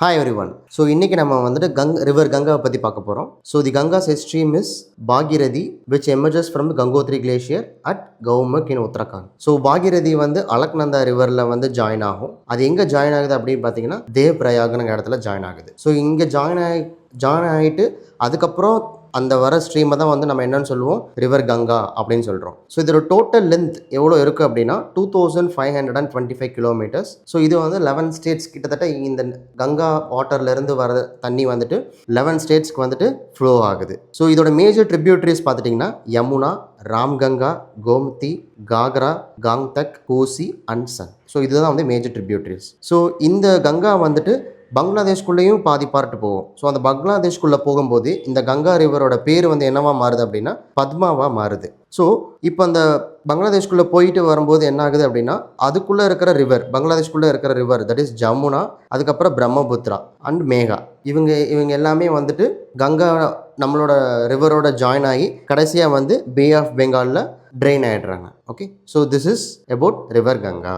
Hi everyone. So இன்னைக்கு நம்ம வந்துட்டு river Ganga பத்தி பார்க்க போறோம். So the Ganga's stream is Bhagirathi which emerges from the Gangotri glacier at Gaumak in Uttarakhand. So Bhagirathi வந்து அலக்நந்தா ரிவர்ல வந்து ஜாயின் ஆகும். அது எங்க ஜாயின் ஆகுது அப்படின்னு பார்த்தீங்கன்னா தேவ்பிரயாக்ங்கிற இடத்துல ஜாயின் ஆகுது. ஸோ இங்கே ஜாயின் ஆகிட்டு அதுக்கப்புறம் அந்த வர ஸ்ட்ரீமை தான் வந்து நம்ம என்னன்னு சொல்லுவோம் ரிவர் கங்கா அப்படின்னு சொல்கிறோம். ஸோ இதோட டோட்டல் லென்த் எவ்வளோ இருக்குது அப்படின்னா 2525 கிலோமீட்டர்ஸ். ஸோ இது வந்து 11 ஸ்டேட்ஸ் கிட்டத்தட்ட இந்த கங்கா வாட்டர்லேருந்து வர தண்ணி வந்துட்டு 11 ஸ்டேட்ஸ்க்கு வந்துட்டு ஃப்ளோ ஆகுது. ஸோ இதோட மேஜர் ட்ரிபியூட்டரிஸ் பார்த்துட்டிங்கன்னா யமுனா, ராம்கங்கா, கோமதி, காக்ரா, காங்தக், கோசி அண்ட் சன். ஸோ இதுதான் வந்து மேஜர் ட்ரிபியூட்டரிஸ். ஸோ இந்த கங்கா வந்துட்டு பங்களாதேஷ்குள்ளேயும் பாதி பார்ட்டு போகும். ஸோ அந்த பங்களாதேஷ்குள்ளே போகும்போது இந்த கங்கா ரிவரோட பேர் வந்து என்னவா மாறுது அப்படின்னா பத்மாவாக மாறுது. ஸோ இப்போ அந்த பங்களாதேஷ்குள்ளே போயிட்டு வரும்போது என்ன ஆகுது அப்படின்னா அதுக்குள்ளே இருக்கிற ரிவர், பங்களாதேஷ்குள்ளே இருக்கிற ரிவர் தட் இஸ் ஜமுனா, அதுக்கப்புறம் பிரம்மபுத்திரா அண்ட் மேகா, இவங்க எல்லாமே வந்துட்டு கங்கா நம்மளோட ரிவரோட ஜாயின் ஆகி கடைசியாக வந்து பே ஆஃப் பெங்காலில் ட்ரெயின் ஆகிடுறாங்க. Okay, so this is about river Ganga.